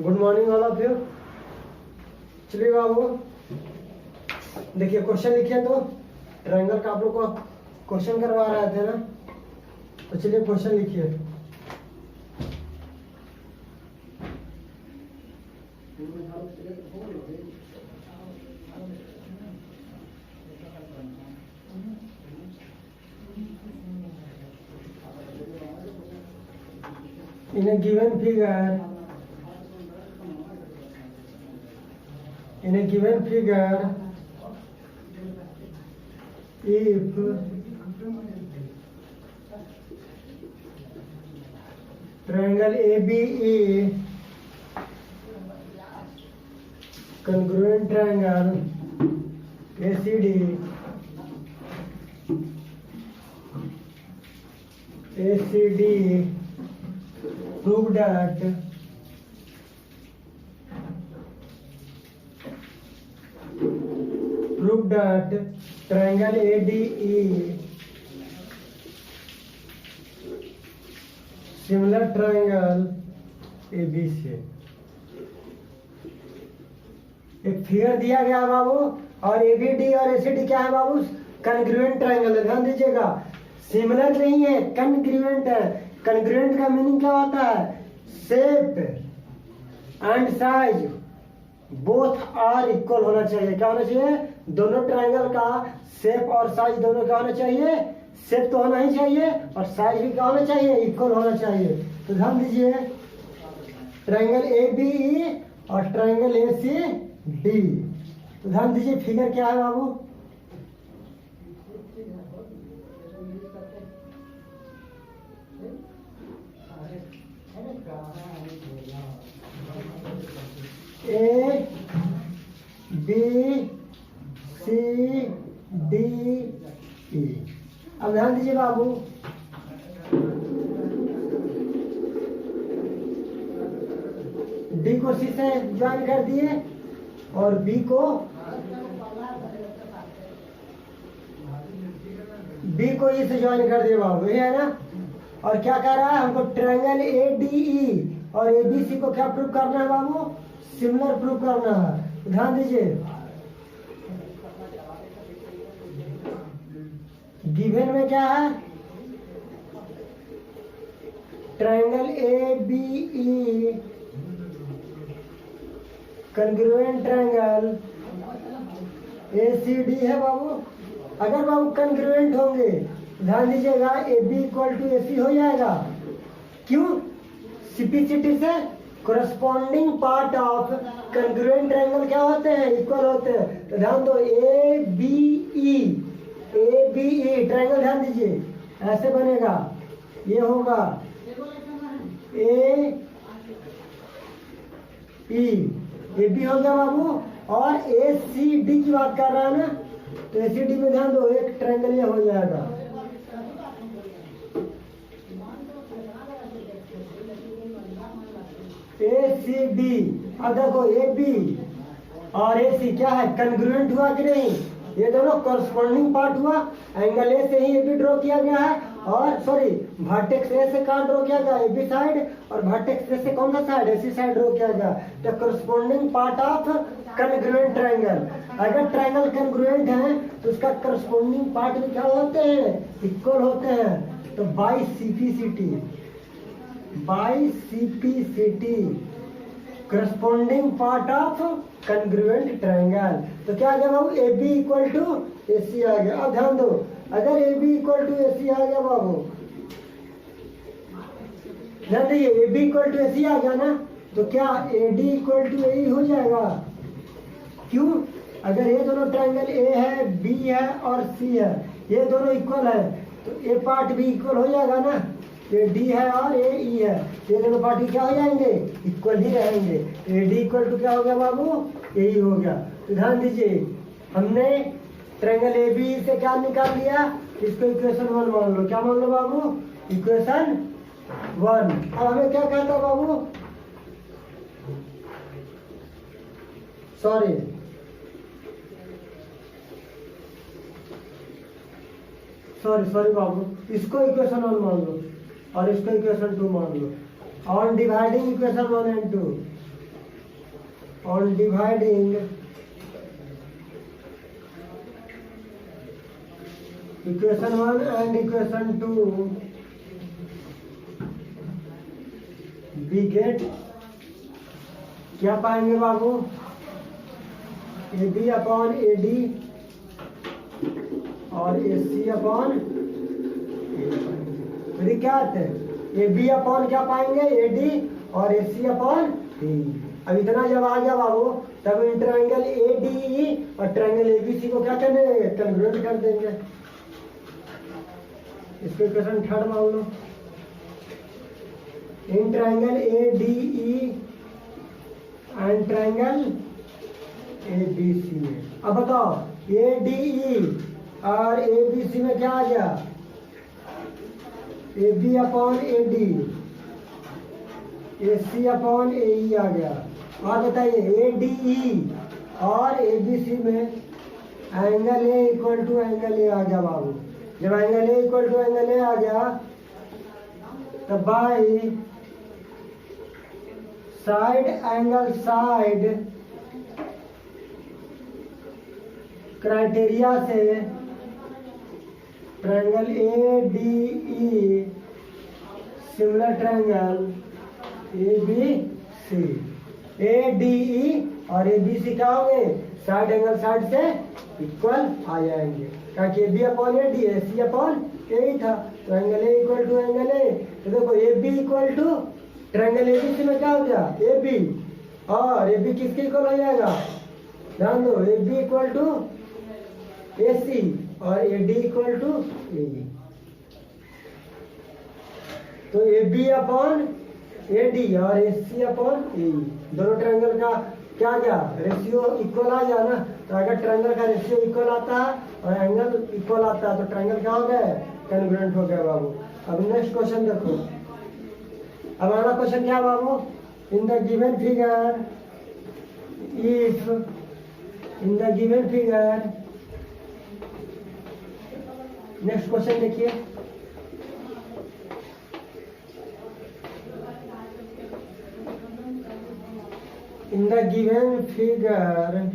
Good morning all of you. चलिए बाबू देखिए question लिखिए। तो ट्रायंगल का आप लोग को क्वेश्चन करवा रहे थे ना, तो चलिए क्वेश्चन लिखिए। In a given figure, if triangle ABE congruent triangle ACD prove that triangle ADE similar triangle ABC। एक फिगर दिया गया बाबू, और ABD और ACD क्या है बाबू? कन्ग्रुएंट ट्रायंगल है। ध्यान दीजिएगा, सिमिलर नहीं है, कन्ग्रुएंट है। कन्ग्रुएंट का मीनिंग क्या होता है? Shape and size both are equal होना चाहिए। क्या होना चाहिए? दोनों ट्रायंगल का शेप और साइज दोनों क्या होना चाहिए? शेप तो होना ही चाहिए और साइज भी क्या होना चाहिए? इक्वल होना चाहिए। तो ध्यान दीजिए, ट्रायंगल ABE और ट्रायंगल ACD। तो ध्यान दीजिए फिगर क्या है बाबू? A B C D E। अब ध्यान दीजिए बाबू, D को C से ज्वाइन कर दिए और B को E से ज्वाइन कर दिए बाबू, ये है ना। और क्या कह रहा है हमको? ट्रायंगल ADE और ABC को क्या प्रूव करना है बाबू? सिमिलर प्रूव करना है। ध्यान दीजिए, गिवन में क्या है? Triangle ABE congruent triangle ACD है बाबू। अगर बाबू कन्ग्रुएंट होंगे, ध्यान दीजिएगा, AB इक्वल टू AC हो जाएगा। क्यों? सिंपलिसिटी से corresponding part of congruent triangle क्या होते हैं? इक्वल होते हैं। तो ध्यान दो, ABE ट्रायंगल, ध्यान दीजिए ऐसे बनेगा, ये होगा AB हो गया बाबू। और ACD की बात कर रहा है ना, तो ACD में ध्यान दो, एक ट्रायंगल ये हो जाएगा। ACD। अब देखो AB और AC क्या है? कन्ग्रुएंट हुआ कि नहीं? ये दोनों कॉरस्पॉन्डिंग पार्ट हुआ। एंगल A से ही AB ड्रॉ किया गया है, और सॉरी वर्टेक्स A से कहाँ ड्रॉ किया गया? AB साइड, और वर्टेक्स A से कौन सा साइड? AC साइड ड्रॉ किया गया। तो corresponding part of congruent triangle. अगर ट्रायंगल कन्ग्रुएंट है तो उसका कॉरस्पॉन्डिंग पार्ट भी क्या होते हैं? इक्वल होते हैं। तो bye CPCT corresponding part of congruent triangle। तो क्या आ गया बाबू? AB इक्वल टू AC आ गया। अब ध्यान दो, अगर AB इक्वल टू AC आ गया बाबू, ध्यान दीजिए, AB इक्वल टू AC आ गया ना, तो क्या AD इक्वल टू AE हो जाएगा? क्यों? अगर ये दोनों ट्रायंगल A है, B है और C है, ये दोनों इक्वल है, तो A पार्ट भी इक्वल हो जाएगा ना। ये D है और ये E है, ये दोनों पार्टी क्या हो जाएंगे? इक्वल ही रहेंगे। AD इक्वल टू क्या हो गया बाबू? AE हो गया। तो ध्यान दीजिए, हमने ट्रायंगल AB से क्या निकाल लिया? इसको इक्वेशन 1 मान लो। क्या मान लो बाबू? इक्वेशन 1। अब हमें क्या कहता है बाबू? सॉरी, सॉरी बाबू, इसको इक्वेशन 1 मान लो और इसको इक्वेशन 2 मान लो। On dividing equation 1 and 2, on dividing equation 1 and equation 2 we get क्या पाएंगे बाबू A B upon A D और ए सी अपॉन ए क्या आते हैं ए बी अपॉन क्या पाएंगे ए डी और ए सी अपॉन डी। अब इतना जब आ गया बाबू तब इन ट्रायंगल ए डी ई और ट्रायंगल ए बी सी को क्या करने कन्वर्ट कर देंगे। इसको इक्वेशन थर्ड मान लो in triangle A D E and triangle A B C में। अब बताओ ए डी ई और ए बी सी में क्या आ गया A B upon A D A C upon A E आ गया। और बताइए ए डी ई और ए बी सी में angle A equal to angle A आ गया बाबू। जब angle A equal to angle A आ गया तब by side angle side criteria से triangle A D E similar triangle A B C A D E और ए बी सी क्या होंगे साइड एंगल साइड से इक्वल आ जाएंगे ताकि A B upon A D A C upon A ही था तो angle A equal to angle A. तो देखो A B equal to triangle A B C में क्या हो गया ए बी और ए बी किसके इक्वल हो जाएगा ध्यान दो A B equal to A C और A D equal to A B. तो A B upon A D और ए सी अपॉन ए दोनों ट्रायंगल का क्या क्या रेशियो इक्वल आ गया ना। तो अगर ट्रायंगल का रेशियो इक्वल आता है और एंगल इक्वल आता है तो ट्रायंगल क्या हो गया कन्ग्रुएंट हो गया बाबू। अब नेक्स्ट क्वेश्चन देखो। अब हमारा क्वेश्चन क्या बाबू in the given figure if in the given figure next question देखिए in the given figure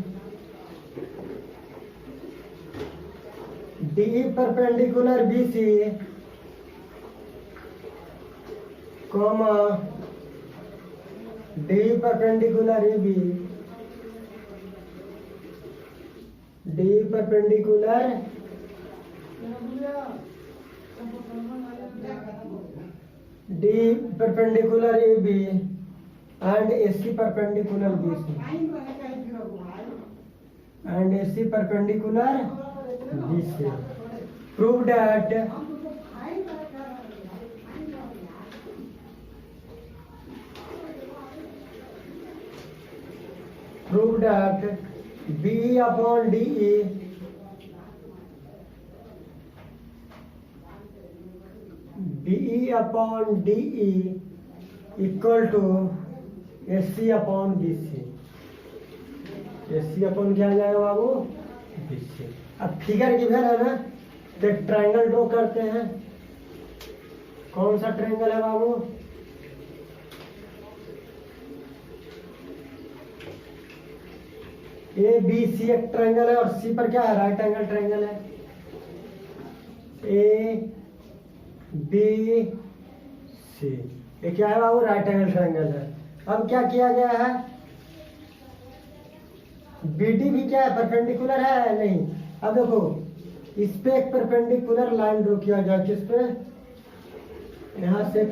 D perpendicular BC comma D perpendicular AB D perpendicular D perpendicular AB and AC perpendicular BC and AC perpendicular BC. Prove that BE upon DE BE upon DE equal to AC upon BC। AC upon क्या आ जाएगा बाबू BC। अब figure given है ना तो एक triangle draw करते हैं। कौन सा ट्रायंगल है बाबू ए बी सी एक ट्रायंगल है और सी पर क्या है राइट एंगल ट्रायंगल है ए बी सी। ये क्या है बाबू राइट एंगल ट्रायंगल है। अब क्या किया गया है BD भी क्या है परपेंडिकुलर है नहीं। अब देखो इस पे एक परपेंडिकुलर लाइन ड्रॉ किया गया किस पे यहां से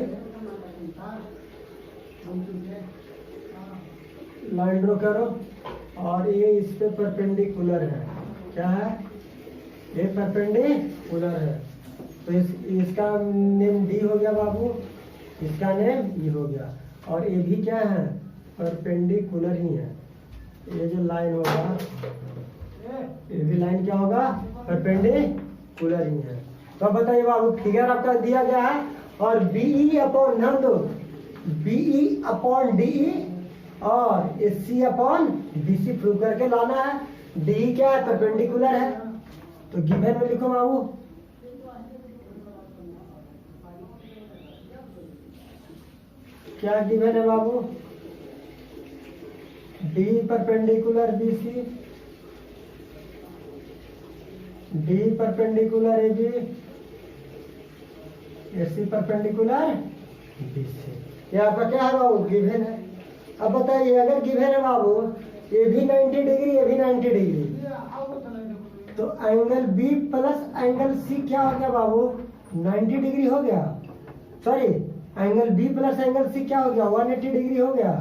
लाइन ड्रॉ करो और ये इस पे परपेंडिकुलर है क्या है ये परपेंडिकुलर है। तो इसका नेम D हो गया बाबू इसका नेम E हो गया और ये भी क्या है परपेंडिकुलर ही है। ये जो लाइन होगा ये भी लाइन क्या होगा परपेंडिकुलर ही है। तो अब बताइए बाबू फिगर आपका दिया गया है और BE अपॉन ध्यान दो BE अपॉन DE और AC अपॉन BC प्रूव करके लाना है। DE क्या है परपेंडिकुलर है तो गिवन में लिखो बाबू क्या गिवन है बाबू D perpendicular BC, D perpendicular AB, AC perpendicular BC। ये आपका क्या है बाबू? गिवन है। अब बताइए अगर गिवन है बाबू ये भी 90 डिग्री, ये भी 90 डिग्री, तो angle B plus angle C क्या हो गया बाबू? 90 डिग्री हो गया। Sorry, angle B plus angle C क्या हो गया? 180 डिग्री हो गया।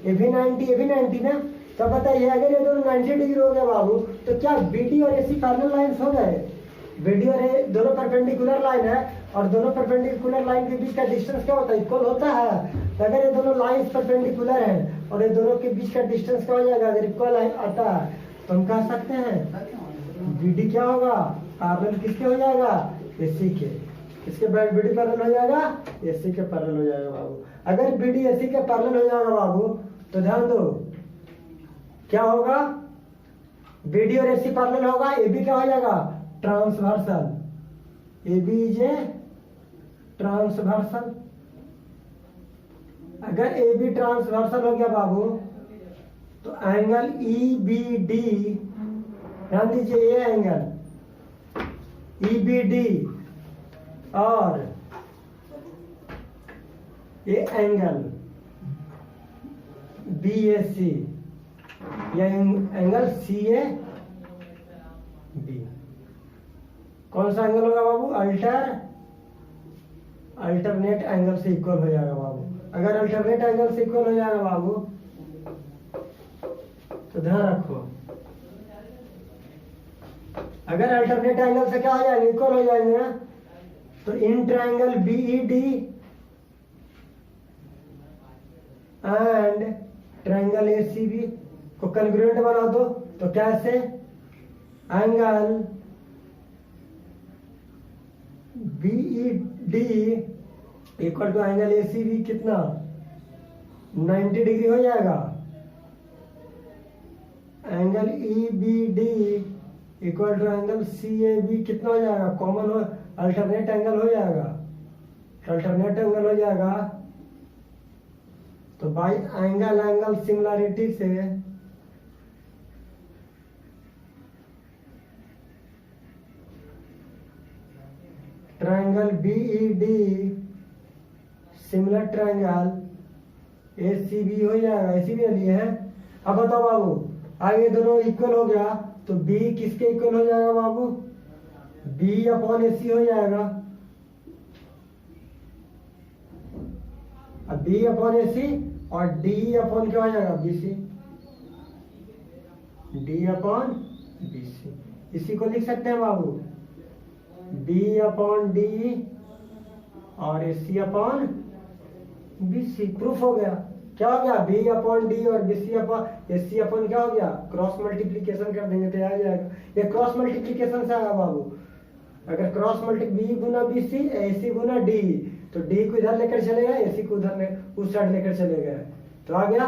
ये भी 90, ये भी 90 ना। तो बताइए अगर ये दोनों 90 डिग्री हो गया बाबू तो क्या बीडी और एसी पैरेलल लाइंस हो गए? बीडी और ए दोनों परपेंडिकुलर लाइन है और दोनों परपेंडिकुलर लाइन के बीच का डिस्टेंस क्या होता है? इक्वल होता है। तो अगर ये दोनों लाइंस परपेंडिकुलर हैं और ये दोनों के बीच का डिस्टेंस क्या हो जाएगा? अगर इक्वल आता है तो हम कह सकते हैं बीडी क्या होगा? पैरेलल किसके हो जाएगा? एसी के। किसके बीडी पैरेलल हो जाएगा? एसी के पैरेलल हो जाएगा बाबू। अगर बीडी एसी के पैरेलल हो जाएगा बाबू तो ध्यान दो क्या होगा? बीडी और एसी पैरेलल होगा, एबी क्या हो जाएगा? Transversal. AB is a transversal. अगर AB ट्रांसवर्सल हो गया बाबू तो एंगल EBD, ध्यान दीजिए ये एंगल EBD और ये एंगल BAC, ये एंगल CAB कौन सा एंगल होगा बाबू? अल्टरनेट एंगल से इक्वल हो जाएगा बाबू। अगर अल्टरनेट एंगल से इक्वल हो जाएगा बाबू तो ध्यान रखो, अगर अल्टरनेट एंगल से क्या हो जाएंगे? इक्वल हो जाएंगे ना। तो इन triangle BED and triangle ACB को कॉन्ग्रुएंट बना दो। तो कैसे? Angle BED equal to angle ACB कितना? 90 डिग्री हो जाएगा। Angle EBD equal to angle CAB कितना हो जाएगा? कॉमन हो, अल्टरनेट एंगल हो जाएगा। अल्टरनेट एंगल हो जाएगा तो बाई एंगल सिमिलरिटी से triangle BED similar triangle ACB हो जाएगा। ACB लिए है। अब बताओ बाबू आगे दोनों इक्वल हो गया तो B किसके इक्वल हो जाएगा बाबू? B अपॉन AC हो जाएगा। अब B अपॉन AC और D अपॉन क्या हो जाएगा? BC। D अपॉन BC, इसी को लिख सकते हैं बाबू B अपॉन D और AC अपॉन BC। प्रूफ हो गया। क्या हो गया? B अपॉन D और BC अपॉन AC अपॉन क्या हो गया? क्रॉस मल्टीप्लीकेशन कर देंगे तो आ जाएगा। ये क्रॉस मल्टीप्लीकेशन से आया बाबू। अगर क्रॉस मल्टीप्ली B गुना BC AC गुना D तो D को इधर लेकर चलेगा, AC को उधर उस साइड लेकर चलेगा, तो आ गया।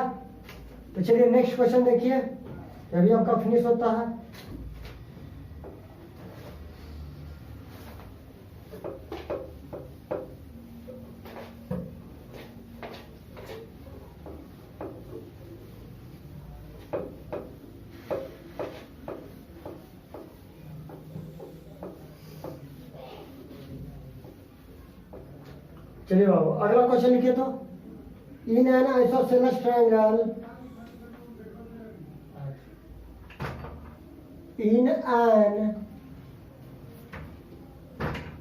तो चलिए नेक्स्ट क्वेश्चन देखिए, अभी आपका फिनिश होता है। चलिए बाबू अगला क्वेश्चन लिखिए। तो in an isosceles triangle, in an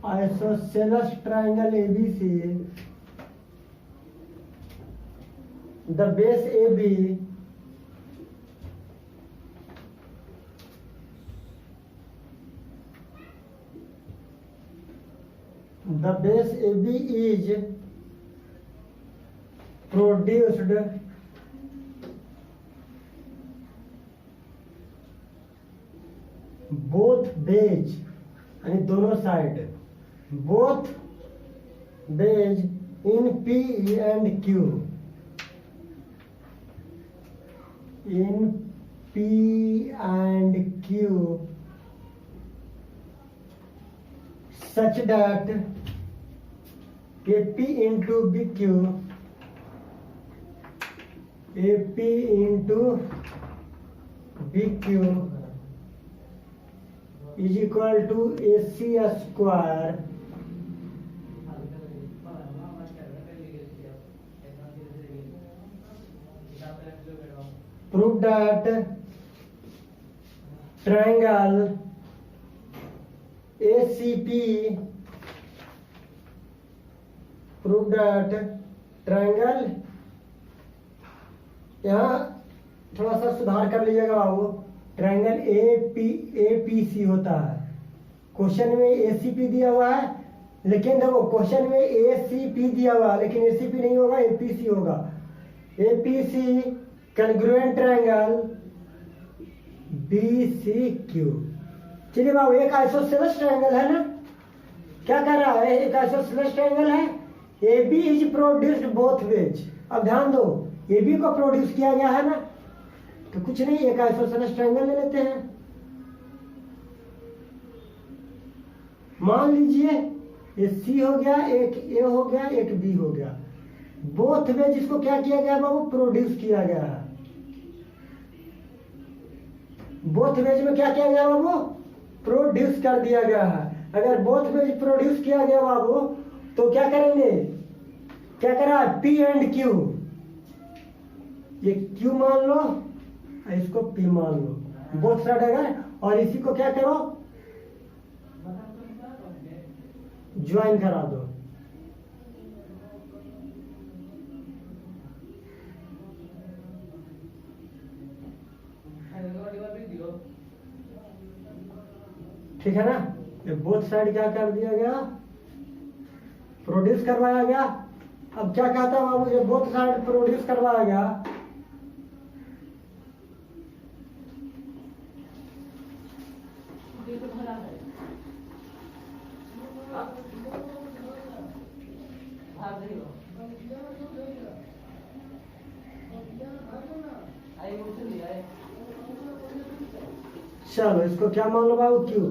isosceles triangle ABC the base AB the base AB is produced both base यानी दोनों side, both base in P and Q, in P and Q such that AP into BQ, AP into B Q is equal to A C square prove that triangle ACP prove that triangle, यहाँ थोड़ा सा सुधार कर लीजिएगा बाबू, triangle APC होता है, question में ACP दिया हुआ है, लेकिन देखो क्वेश्चन में ACP दिया हुआ है लेकिन ACP नहीं होगा, APC होगा। APC congruent triangle BCQ। चलिए बाबू, एक आइसोसेलेस ट्रायंगल है ना, क्या कर रहा है, एक आइसोसेलेस ट्रायंगल है, AB is produced both ways. अब ध्यान दो, AB को प्रोड्यूस किया गया है ना, तो कुछ नहीं, एक आइसोसेलेस ट्रायंगल ले लेते हैं। मान लीजिए ये C हो गया, एक A हो गया, एक B हो गया, बोथ वेज इसको क्या किया गया बाबू, प्रोड्यूस किया गया है। बोथ वेज में क्या किया गया बाबू, प्रोड्यूस कर दिया गया है। अगर बोथ वेज प्रोड्यूस किया गया बाबू तो क्या करेंगे, क्या करा, P एंड Q, ये Q मान लो, इसको P मान लो, बोथ साइड अगर, और इसी को क्या करो, ज्वाइन करा दो। ठीक है ना, ये बोथ साइड क्या कर दिया गया, प्रोड्यूस करवाया गया। अब क्या कहता है बाबू, ये बोथ साइड प्रोड्यूस करवाया गया, चलो इसको क्या मान लो बाबू, क्यू,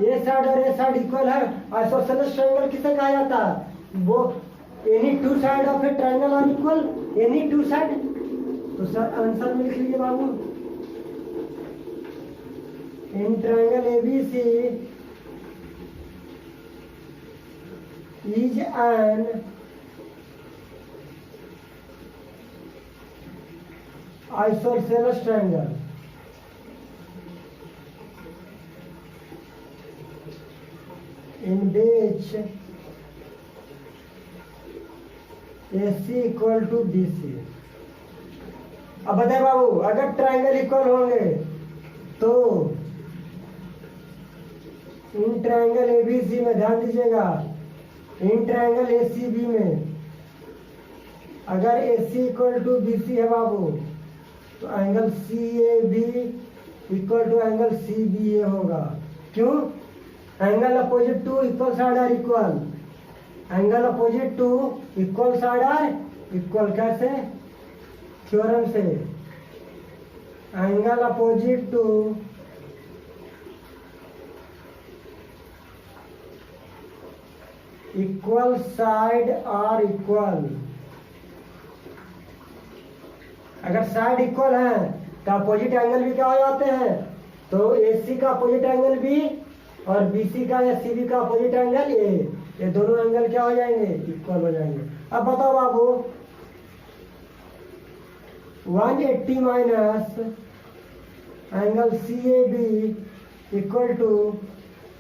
ए साइड और ए साइड इक्वल है। आइसोसेलेस ट्रायंगल किसे कहा जाता है, वो any two side of a triangle are equal, any two side. तो सर आंसर में लिख लीजिए बाबू, in triangle ABC is an isosceles triangle in which AC equal to BC। अब बताए बाबू, अगर ट्रायंगल इक्वल होंगे तो इन ट्रायंगल ABC में, ध्यान दीजिएगा, इन ट्रायंगल ACB में अगर AC इक्वल टू BC है बाबू तो angle CAB equal to angle CBA होगा। क्यों, angle opposite to equal side are equal, angle opposite to equal side are equal, कैसे, थ्योरम से, angle opposite to equal side are equal. अगर side equal है तो अपोजिट एंगल भी क्या हो जाते हैं, तो AC का अपोजिट एंगल भी और BC का या CB का अपोजिट एंगल A, ये दोनों एंगल क्या हो जाएंगे, इक्वल हो जाएंगे। अब बताओ बाबू, 180 minus angle CAB equal to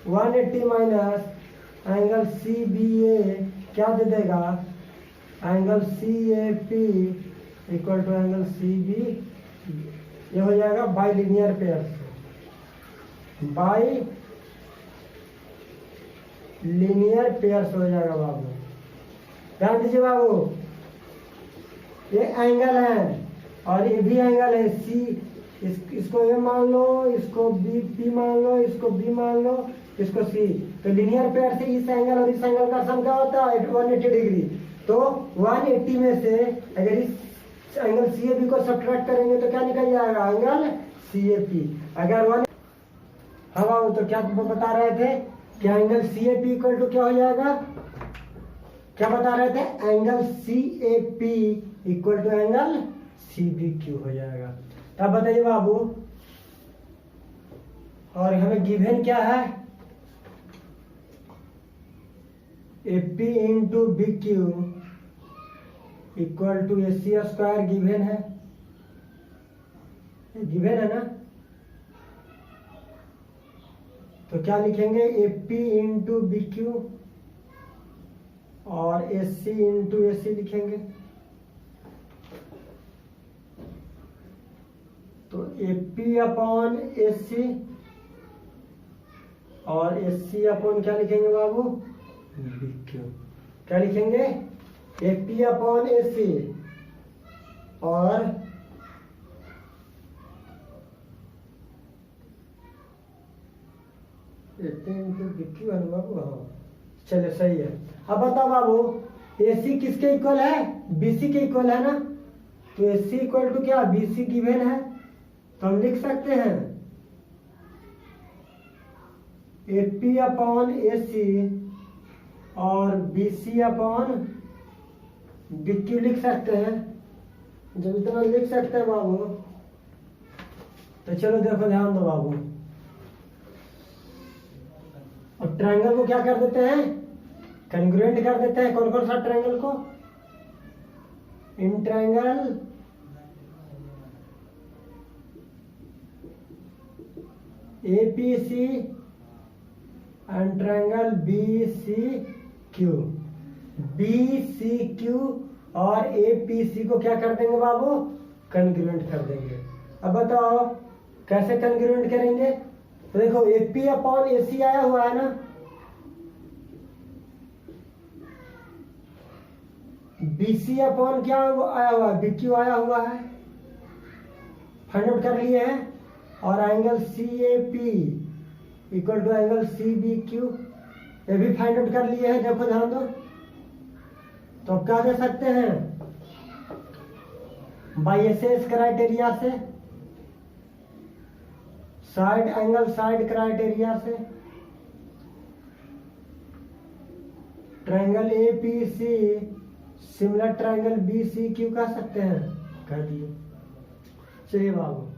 180 minus angle CBA क्या दे देगा, angle CAP equal to angle CB, ये हो जाएगा बाई लीनियर पेयर से, बाई लीनियर पेयर्स हो जाएगा बाबू। ध्यान दीजिए बाबू, ये एंगल है और ये भी एंगल है C, इसको A मान लो, इसको B मान लो, इसको B मान लो, इसको C। तो लीनियर पेयर से इस एंगल और इस एंगल का सम क्या होता है, 180 डिग्री। तो 180 में से अगर इस एंगल CAB को सब्ट्रैक्ट करेंगे तो क्या निकल जाएगा, एंगल CAP। अगर 1, हाँ बाबू, तो क्या बता रहे थे, क्या एंगल CAP इक्वल टू क्या हो जाएगा, क्या बता रहे थे, angle CAP equal to angle CBQ हो जाएगा। तब बताइए बाबू, और हमें गिवन क्या है, A P into B Q equal to A C square given है, गिवन है ना। तो क्या लिखेंगे, A P into B Q और ए सी इंटू ए सी लिखेंगे। तो A P upon A C और ए सी अपॉन क्या लिखेंगे बाबू, बी क्यू। क्या लिखेंगे, A P upon A C और इंटू बी क्यू है बाबू। हाँ चलिए सही है। अब बताओ बाबू ए सी किसके इक्वल है, बी सी के इक्वल है ना। तो ए सी इक्वल टू क्या, बी सी गिवन है, तो हम लिख सकते हैं A P upon A C और B C upon B Q लिख सकते हैं। जब इतना लिख सकते हैं बाबू, तो चलो देखो ध्यान दो बाबू, और ट्रायंगल को क्या कर देते हैं, कॉन्ग्रुएंट कर देते हैं। कौन कौन सा ट्रायंगल को, in triangle APC and triangle BCQ। BCQ और APC को क्या कर देंगे बाबू, कॉन्ग्रुएंट कर देंगे। अब बताओ कैसे कॉन्ग्रुएंट करेंगे। तो देखो AP अपॉन AC आया हुआ है ना, BC अपॉन क्या आया हुआ है, BQ आया हुआ है, फाइंड आउट कर लिए हैं। और angle CAP equal to angle CBQ ये भी फाइंड आउट कर लिए हैं। देखो ध्यान दो, तो अब क्या दे सकते हैं, बाई एसएस क्राइटेरिया से, साइड एंगल साइड क्राइटेरिया से, triangle APC similar triangle BCQ कह सकते हैं, कह दिए। चलिए बाबू